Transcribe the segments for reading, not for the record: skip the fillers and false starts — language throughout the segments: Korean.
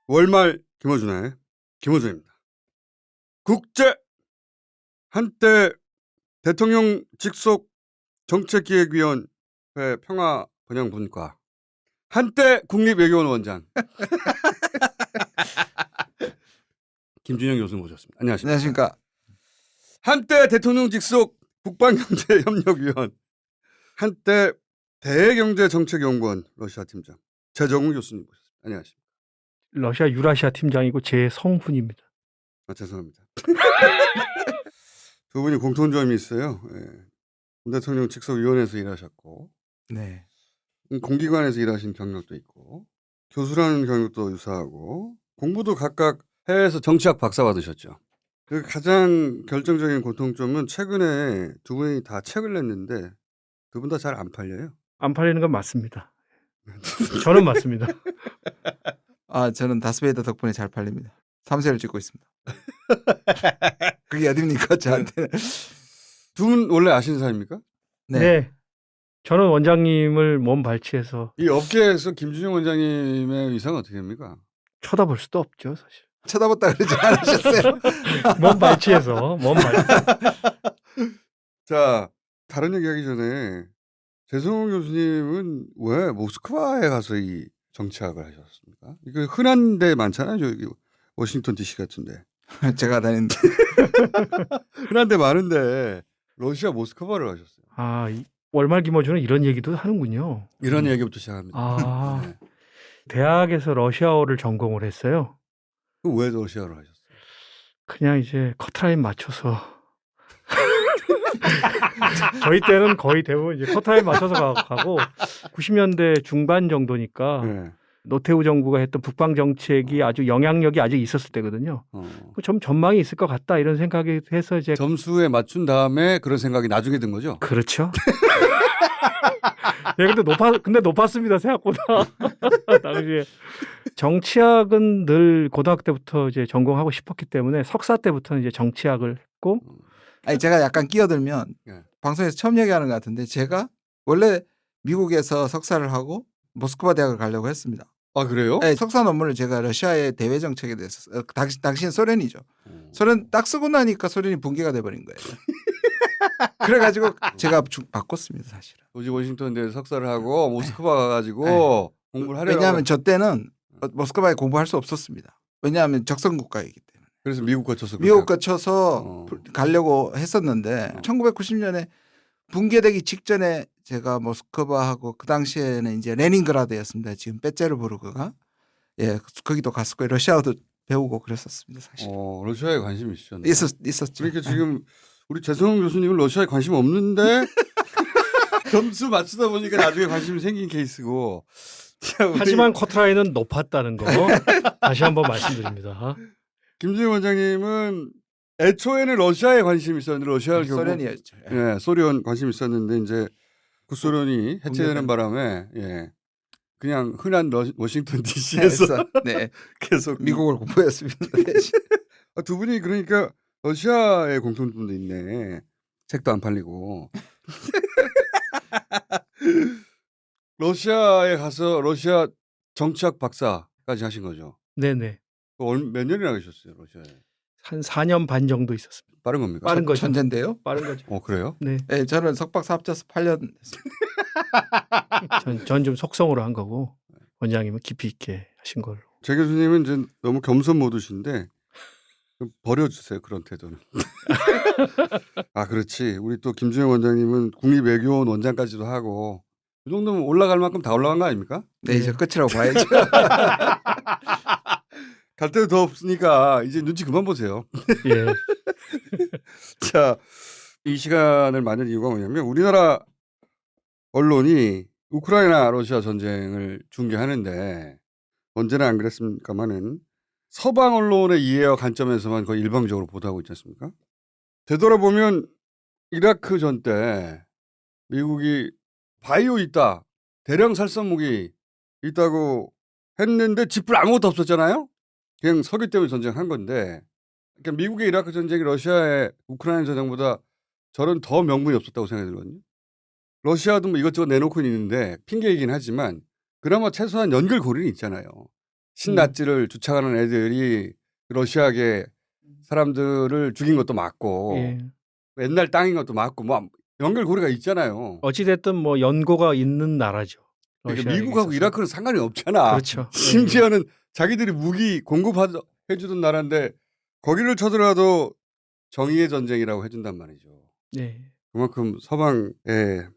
월말 김어준의 김어준입니다. 국제 한때 대통령 직속 정책기획위원회 평화번영분과 한때 국립외교원 원장 김준영 교수 모셨습니다. 안녕하십니까. 안녕하십니까. 한때 대통령 직속 국방경제협력위원 한때 대경제정책연구원 러시아 팀장 최정우 교수님 모셨습니다. 안녕하십니까. 러시아 유라시아 팀장이고 제 성훈입니다. 아, 죄송합니다. 두 분이 공통점이 있어요. 예. 대통령 직속위원회에서 일하셨고 네. 공기관에서 일하신 경력도 있고 교수라는 경력도 유사하고 공부도 각각 해외에서 정치학 박사 받으셨죠. 그 가장 결정적인 공통점은 최근에 두 분이 다 책을 냈는데 두 분 다 잘 안 팔려요. 안 팔리는 건 맞습니다. 저는 맞습니다. 아, 저는 다스베이더 덕분에 잘 팔립니다. 3세를 찍고 있습니다. 그게 어딥니까, 저한테는. 두 분 원래 아시는 사람입니까? 네. 저는 원장님을 몸 발치해서 이 업계에서 김준영 원장님의 위상은 어떻게 됩니까? 쳐다볼 수도 없죠, 사실. 쳐다봤다 그러지 않으셨어요? 몸 발치해서 몸 발치. 자, 다른 얘기하기 전에 최성훈 교수님은 왜 모스크바에 가서 이 정치학을 하셨습니까? 이거 흔한 데 많잖아요. 저기 워싱턴 DC 같은데. 제가 다니는데. 흔한 데 많은데 러시아 모스크바를 가셨어요. 아, 월말 김어준은 이런 얘기도 하는군요. 이런 얘기부터 시작합니다. 아, 네. 대학에서 러시아어를 전공을 했어요. 그럼 왜 러시아로 하셨어요? 그냥 이제 커트라인 맞춰서 저희 때는 거의 대부분 이제 커트라인 맞춰서 가고 90년대 중반 정도니까 네. 노태우 정부가 했던 북방 정책이 아주 영향력이 아직 있었을 때거든요. 좀 전망이 있을 것 같다 이런 생각이 해서 이제 점수에 맞춘 다음에 그런 생각이 나중에 든 거죠? 그렇죠. 네, 근데 높았습니다 생각보다. 당시에 정치학은 늘 고등학교 때부터 이제 전공하고 싶었기 때문에 석사 때부터는 이제 정치학을 했고. 아니, 제가 약간 끼어들면 네. 방송에서 처음 얘기하는 것 같은데 제가 원래 미국에서 석사를 하고 모스크바 대학을 가려고 했습니다. 아, 그래요? 네, 석사 논문을 제가 러시아의 대외 정책에 대해서 당시는 소련이죠. 소련 딱 쓰고 나니까 소련이 붕괴가 돼버린 거예요. 그래가지고 제가 바꿨습니다, 사실은. 조지 워싱턴대 석사를 하고 모스크바 가가지고 공부를 하려고. 왜냐하면 저 때는 모스크바에 공부할 수 없었습니다. 왜냐하면 적성국가이기 때문에. 그래서 미국 거쳐서. 미국 거쳐서 가려고 했었는데 1990년에 붕괴되기 직전에 제가 모스크바하고 그 당시에는 이제 레닌그라드였습니다. 지금 빼제르부르크가. 예, 거기도 갔었고 러시아어도 배우고 그랬었습니다, 사실. 러시아에 관심이 있으셨나요? 있었죠. 그러니까 지금 우리 최성훈 교수님은 러시아에 관심 없는데 점수 맞추다 보니까 나중에 관심이 생긴 케이스고. 자, 하지만 커트라인은 높았다는 거 다시 한번 말씀드립니다. 김준영 원장님은 애초에는 러시아에 관심이 있었는데 러시아를 결국 소련이었죠. 예, 소련 관심이 있었는데 이제 구소련이 해체되는 바람에 예, 그냥 흔한 워싱턴 DC에서 네. 계속 미국을 공부했습니다. 두 분이 그러니까 러시아의 공통점도 있네. 책도 안 팔리고. 러시아에 가서 러시아 정치학 박사까지 하신 거죠? 네네. 몇 년이나 계셨어요, 러시아에? 한 4년 반 정도 있었습니다. 빠른 겁니까? 빠른 거죠. 천재인데요? 빠른 거죠. 그래요? 네. 네, 저는 석박사 합쳐서 8년 했습니다. 전 좀 속성으로 한 거고 원장님은 깊이 있게 하신 걸로. 제 교수님은 이제 너무 겸손 모드신데 좀 버려주세요, 그런 태도는. 아, 그렇지. 우리 또 김준영 원장님은 국립외교원 원장까지도 하고 이 정도면 올라갈 만큼 다 올라간 거 아닙니까? 네, 이제 끝이라고 봐야죠. 갈 데도 더 없으니까 이제 눈치 그만 보세요. 예. 자, 이 시간을 만든 이유가 뭐냐면 우리나라 언론이 우크라이나 러시아 전쟁을 중계하는데 언제나 안 그랬습니까마는 서방 언론의 이해와 관점에서만 거의 일방적으로 보도하고 있지 않습니까? 되돌아보면 이라크 전 때 미국이 바이오 있다, 대량 살상 무기 있다고 했는데 짚을 아무것도 없었잖아요. 그냥 석유 때문에 전쟁한 건데, 그러니까 미국의 이라크 전쟁이 러시아의 우크라이나 전쟁보다 저는 더 명분이 없었다고 생각이 들거든요. 러시아도 뭐 이것저것 내놓고 있는데 핑계이긴 하지만 그나마 최소한 연결고리는 있잖아요. 신나치를 주창하는 애들이 러시아계 사람들을 죽인 것도 맞고 예. 옛날 땅인 것도 맞고 뭐 연결고리가 있잖아요. 어찌됐든 뭐 연고가 있는 나라죠. 그러니까 러시아에게 미국하고 있어서. 이라크는 상관이 없잖아. 그렇죠. 심지어는 자기들이 무기 공급해주던 나라인데 거기를 쳐들어도 정의의 전쟁이라고 해준단 말이죠. 네. 그만큼 서방의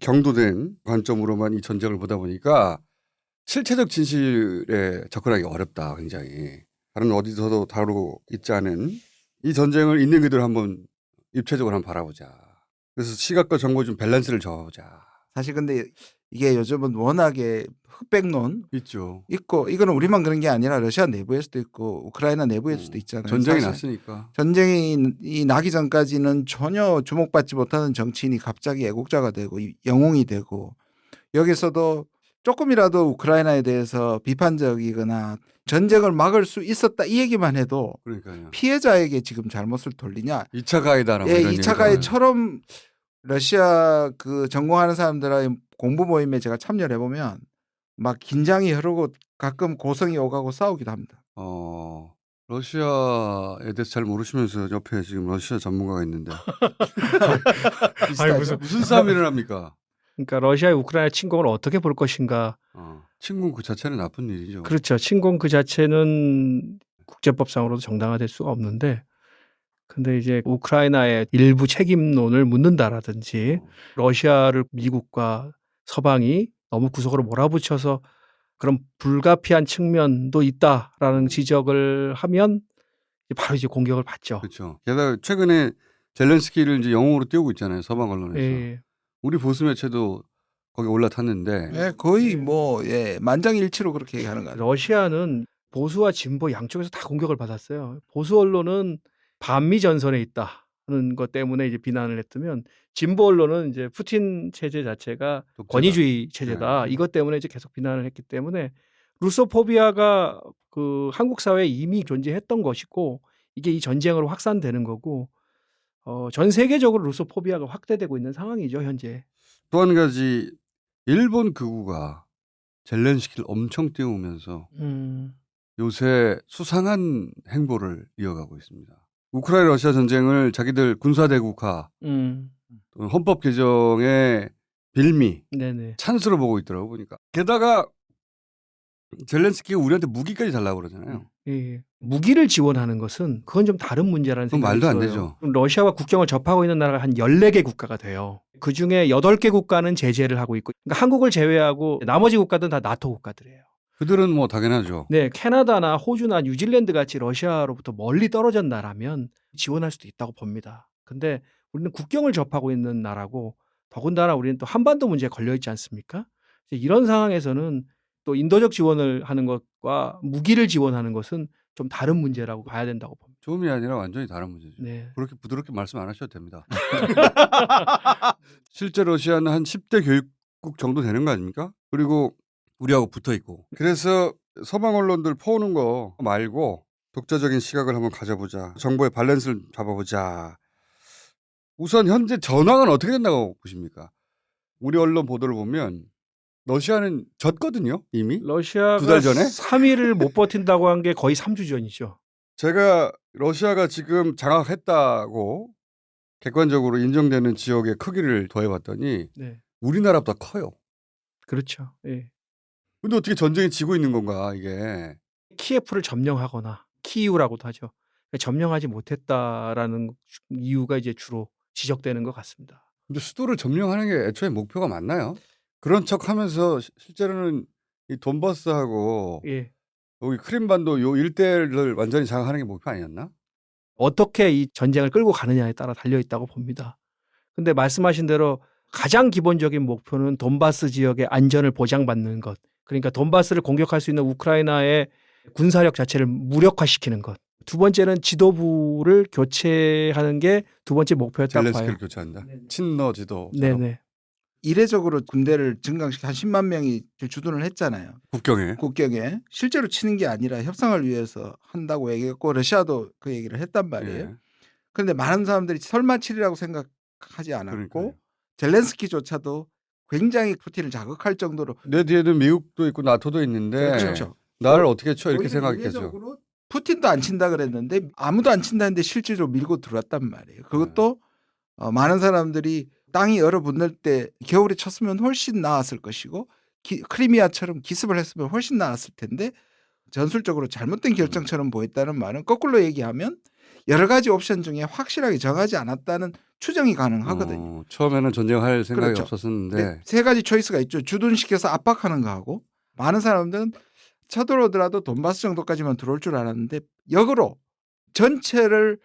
경도된 관점으로만 이 전쟁을 보다 보니까 실체적 진실에 접근하기 어렵다. 굉장히. 다른 어디서도 다루고 있지 않은 이 전쟁을 있는 그대로 한번 입체적으로 한번 바라보자. 그래서 시각과 정보 좀 밸런스를 잡아보자. 사실 근데 이게 요즘은 워낙에 흑백론 있죠. 있고 이거는 우리만 그런 게 아니라 러시아 내부에서도 있고 우크라이나 내부에서도 있잖아요. 전쟁이 사실 났으니까. 전쟁이 나기 전까지는 전혀 주목받지 못하는 정치인이 갑자기 애국자가 되고 영웅이 되고 여기서도 조금이라도 우크라이나에 대해서 비판적이거나 전쟁을 막을 수 있었다 이 얘기만 해도 그러니까요. 피해자에게 지금 잘못을 돌리냐. 2차 가해다라고 예, 이런 2차 얘기가. 가해처럼 러시아 그 전공하는 사람들의 공부 모임에 제가 참여를 해보면 막 긴장이 흐르고 가끔 고성이 오가고 싸우기도 합니다. 러시아에 대해서 잘 모르시면서 옆에 지금 러시아 전문가가 있는데 비슷하죠? 무슨 싸움이 일어납니까? 그러니까 러시아의 우크라이나 침공을 어떻게 볼 것인가. 침공 그 자체는 나쁜 일이죠. 그렇죠. 침공 그 자체는 국제법상으로도 정당화될 수가 없는데 근데 이제 우크라이나의 일부 책임론을 묻는다라든지 러시아를 미국과 서방이 너무 구석으로 몰아붙여서 그런 불가피한 측면도 있다라는 지적을 하면 바로 이제 공격을 받죠. 그렇죠. 게다가 최근에 젤렌스키를 이제 영웅으로 띄우고 있잖아요. 서방 언론에서. 예. 우리 보수 매체도 거기 올라탔는데 예, 거의 뭐 예, 만장일치로 그렇게 얘기하는 거 같아요. 러시아는 보수와 진보 양쪽에서 다 공격을 받았어요. 보수 언론은 반미 전선에 있다는 것 때문에 이제 비난을 했으면 진보 언론은 이제 푸틴 체제 자체가 독재다. 권위주의 체제다. 이것 때문에 이제 계속 비난을 했기 때문에 루소포비아가 그 한국 사회에 이미 존재했던 것이고 이게 이 전쟁으로 확산되는 거고 전 세계적으로 루소포비아가 확대되고 있는 상황이죠, 현재. 또 한 가지 일본 극우가 젤렌스키를 엄청 띄우면서 요새 수상한 행보를 이어가고 있습니다. 우크라이나 러시아 전쟁을 자기들 군사대국화, 헌법 개정의 빌미, 네네. 찬스로 보고 있더라고 보니까. 게다가 젤렌스키가 우리한테 무기까지 달라고 그러잖아요. 예. 무기를 지원하는 것은 그건 좀 다른 문제라는 그건 생각이 말도 안 들어요. 되죠. 그럼 러시아와 국경을 접하고 있는 나라가 한 14개 국가가 돼요. 그중에 8개 국가는 제재를 하고 있고 그러니까 한국을 제외하고 나머지 국가들은 다 나토 국가들이에요. 그들은 뭐 당연하죠. 네, 캐나다나 호주나 뉴질랜드 같이 러시아로부터 멀리 떨어진 나라면 지원할 수도 있다고 봅니다. 근데 우리는 국경을 접하고 있는 나라고 더군다나 우리는 또 한반도 문제에 걸려 있지 않습니까? 이런 상황에서는 또 인도적 지원을 하는 것과 무기를 지원하는 것은 좀 다른 문제라고 봐야 된다고 봅니다. 좀이 아니라 완전히 다른 문제죠. 네. 그렇게 부드럽게 말씀 안 하셔도 됩니다. 실제 러시아는 한 10대 교육국 정도 되는 거 아닙니까? 그리고 우리하고 붙어 있고. 그래서 서방 언론들 퍼오는 거 말고 독자적인 시각을 한번 가져보자. 정보의 밸런스를 잡아보자. 우선 현재 전황은 어떻게 된다고 보십니까? 우리 언론 보도를 보면 러시아는 졌거든요. 이미. 러시아가 2달 전에? 3일을 못 버틴다고 한 게 거의 3주 전이죠. 제가 러시아가 지금 장악했다고 객관적으로 인정되는 지역의 크기를 더해봤더니 네. 우리나라보다 커요. 그렇죠. 예. 근데 어떻게 전쟁이 지고 있는 건가 이게. 키예프를 점령하거나 키이우라고도 하죠. 점령하지 못했다라는 이유가 이제 주로 지적되는 것 같습니다. 근데 수도를 점령하는 게 애초에 목표가 맞나요? 그런 척하면서 실제로는 이 돈바스하고 예. 여기 크림반도 요 일대를 완전히 장악하는 게 목표 아니었나? 어떻게 이 전쟁을 끌고 가느냐에 따라 달려 있다고 봅니다. 근데 말씀하신 대로 가장 기본적인 목표는 돈바스 지역의 안전을 보장받는 것. 그러니까 돈바스를 공격할 수 있는 우크라이나의 군사력 자체를 무력화시키는 것. 두 번째는 지도부를 교체하는 게 두 번째 목표였다고 봐요. 젤렌스키를 교체한다. 친러 지도. 네네. 이례적으로 군대를 증강시켜 한 10만 명이 주둔을 했잖아요. 국경에 실제로 치는 게 아니라 협상을 위해서 한다고 얘기했고 러시아도 그 얘기를 했단 말이에요. 예. 그런데 많은 사람들이 설마 치리라고 생각하지 않았고 그러니까요. 젤렌스키조차도 굉장히 푸틴을 자극할 정도로 내 뒤에는 미국도 있고 나토도 있는데 그렇죠. 나를 어떻게 쳐 이렇게 오히려 생각했겠죠. 이례적으로 푸틴도 안 친다 그랬는데 아무도 안 친다는데 실제로 밀고 들어왔단 말이에요. 그것도 많은 사람들이 땅이 얼어붙을 때 겨울에 쳤으면 훨씬 나았을 것이고 크리미아처럼 기습을 했으면 훨씬 나았을 텐데 전술적으로 잘못된 결정처럼 보였다는 말은 거꾸로 얘기하면 여러 가지 옵션 중에 확실하게 정하지 않았다는 추정이 가능하거든요. 처음에는 전쟁할 생각이 그렇죠. 없었는데 세 가지 초이스가 있죠. 주둔시켜서 압박하는 거하고 많은 사람들은 쳐들어오더라도 돈바스 정도까지만 들어올 줄 알았는데 역으로 전체를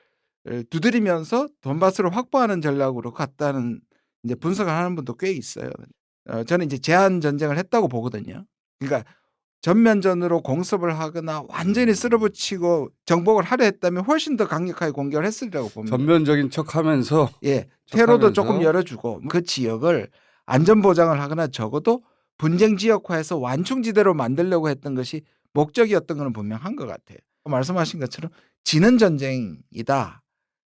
두드리면서 돈바스를 확보하는 전략으로 갔다는 이제 분석을 하는 분도 꽤 있어요. 저는 이제 제한 전쟁을 했다고 보거든요. 그러니까 전면전으로 공습을 하거나 완전히 쓸어붙이고 정복을 하려 했다면 훨씬 더 강력하게 공격을 했으리라고 봅니다. 전면적인 척하면서 예, 테러도 척하면서. 조금 열어주고 그 지역을 안전 보장을 하거나 적어도 분쟁 지역화해서 완충지대로 만들려고 했던 것이 목적이었던 것은 분명한 것 같아요. 말씀하신 것처럼 지는 전쟁이다.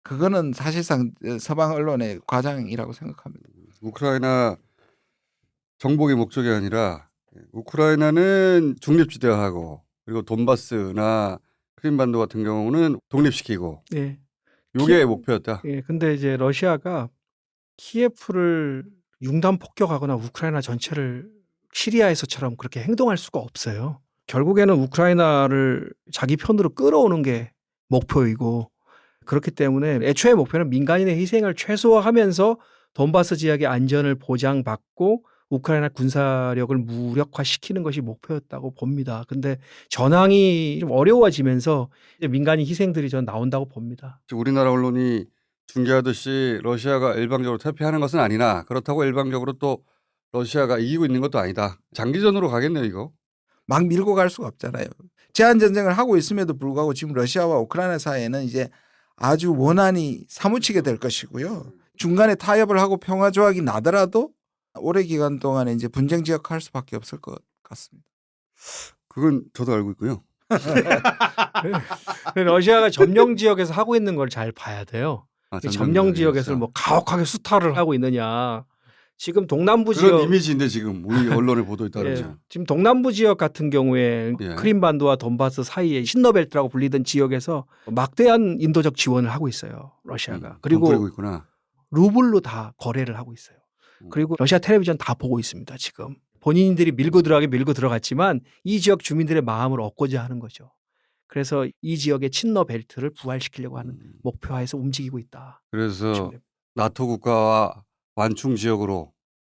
그거는 사실상 서방 언론의 과장이라고 생각합니다. 우크라이나 정복이 목적이 아니라 우크라이나는 중립지대화하고 그리고 돈바스나 크림반도 같은 경우는 독립시키고 예. 이게 목표였다. 예. 근데 이제 러시아가 키예프를 융단 폭격하거나 우크라이나 전체를 시리아에서처럼 그렇게 행동할 수가 없어요. 결국에는 우크라이나를 자기 편으로 끌어오는 게 목표이고 그렇기 때문에 애초에 목표는 민간인의 희생을 최소화하면서 돈바스 지역의 안전을 보장받고 우크라이나 군사력을 무력화시키는 것이 목표였다고 봅니다. 근데 전황이 좀 어려워지면서 이제 민간인 희생들이 전 나온다고 봅니다. 우리나라 언론이 중계하듯이 러시아가 일방적으로 퇴폐하는 것은 아니나 그렇다고 일방적으로 또 러시아가 이기고 있는 것도 아니다. 장기전으로 가겠네요, 이거. 막 밀고 갈 수가 없잖아요. 제한 전쟁을 하고 있음에도 불구하고 지금 러시아와 우크라이나 사이에는 이제 아주 원한이 사무치게 될 것이고요. 중간에 타협을 하고 평화 조약이 나더라도 오래 기간 동안에 이제 분쟁 지역할 수밖에 없을 것 같습니다. 그건 저도 알고 있고요. 러시아가 점령 지역에서 하고 있는 걸 잘 봐야 돼요. 점령 지역에서 뭐 가혹하게 수탈을 하고 있느냐. 지금 동남부 그런 지역 이미지인데 지금 우리 언론의 보도에 따르면 예, 지금 동남부 지역 같은 경우에 예. 크림반도와 돈바스 사이에 신너벨트라고 불리던 지역에서 막대한 인도적 지원을 하고 있어요. 러시아가. 돈 뿌리고 그리고 있구나. 루블로 다 거래를 하고 있어요. 그리고 러시아 텔레비전 다 보고 있습니다. 지금. 본인들이 밀고 들어갔지만 이 지역 주민들의 마음을 얻고자 하는 거죠. 그래서 이 지역의 친러 벨트를 부활시키려고 하는 목표하에서 움직이고 있다. 그래서 나토 국가와 완충 지역으로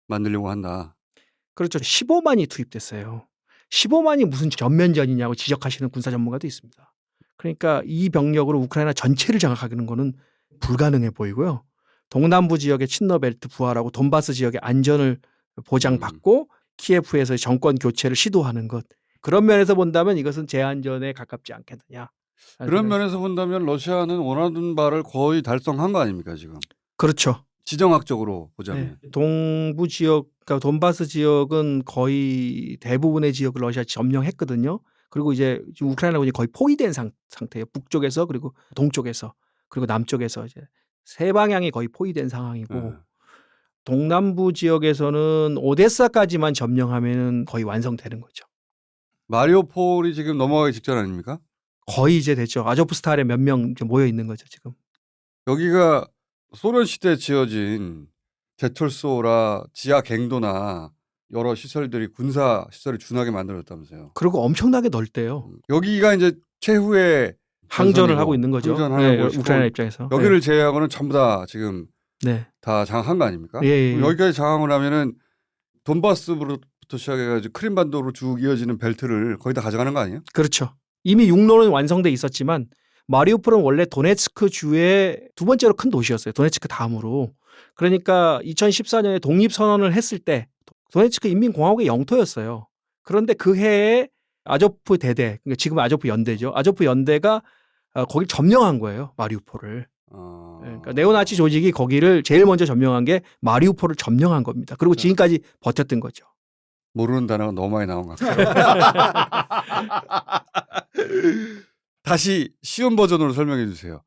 만들려고 한다. 그렇죠. 15만이 투입됐어요. 15만이 무슨 전면전이냐고 지적하시는 군사 전문가도 있습니다. 그러니까 이 병력으로 우크라이나 전체를 장악하는 거는 불가능해 보이고요. 동남부 지역의 친러벨트 부활하고 돈바스 지역의 안전을 보장받고 키예프에서 정권 교체를 시도하는 것. 그런 면에서 본다면 이것은 제한전에 가깝지 않겠느냐. 그런 면에서 본다면 러시아는 원하는 바를 거의 달성한 거 아닙니까 지금? 그렇죠. 지정학적으로 보자면. 네. 동부 지역, 그러니까 돈바스 지역은 거의 대부분의 지역을 러시아 점령했거든요. 그리고 이제 지금 우크라이나군이 거의 포위된 상태예요. 북쪽에서 그리고 동쪽에서 그리고 남쪽에서 이제 세 방향이 거의 포위된 상황이고 동남부 지역에서는 오데사까지만 점령하면 거의 완성되는 거죠. 마리오폴이 지금 넘어가기 직전 아닙니까? 거의 이제 됐죠. 아조프스탈에 몇 명 모여 있는 거죠 지금. 여기가 소련 시대에 지어진 제철소라 지하 갱도나 여러 시설들이 군사 시설을 준하게 만들어졌다면서요. 그리고 엄청나게 넓대요. 여기가 이제 최후의 항전을 하고 있는 거죠. 항전하는 네, 곳이고 우크라이나 입장에서. 여기를 제외하고는 전부 다 지금 네. 다 장악한 거 아닙니까? 예. 여기까지 장악을 하면은 돈바스부터 시작해가지고 크림반도로 쭉 이어지는 벨트를 거의 다 가져가는 거 아니에요? 그렇죠. 이미 육로는 완성돼 있었지만 마리우폴은 원래 도네츠크 주의 두 번째로 큰 도시였어요. 도네츠크 다음으로. 그러니까 2014년에 독립선언을 했을 때 도네츠크 인민공화국의 영토였어요. 그런데 그 해에 아조프 대대, 그러니까 지금 아조프 연대죠. 아조프 연대가 거길 점령한 거예요. 마리우폴을. 그러니까 네오나치 조직이 거기를 제일 먼저 점령한 게 마리우폴을 점령한 겁니다. 그리고 지금까지 버텼던 거죠. 모르는 단어가 너무 많이 나온 것 같아요. 다시 쉬운 버전으로 설명해 주세요.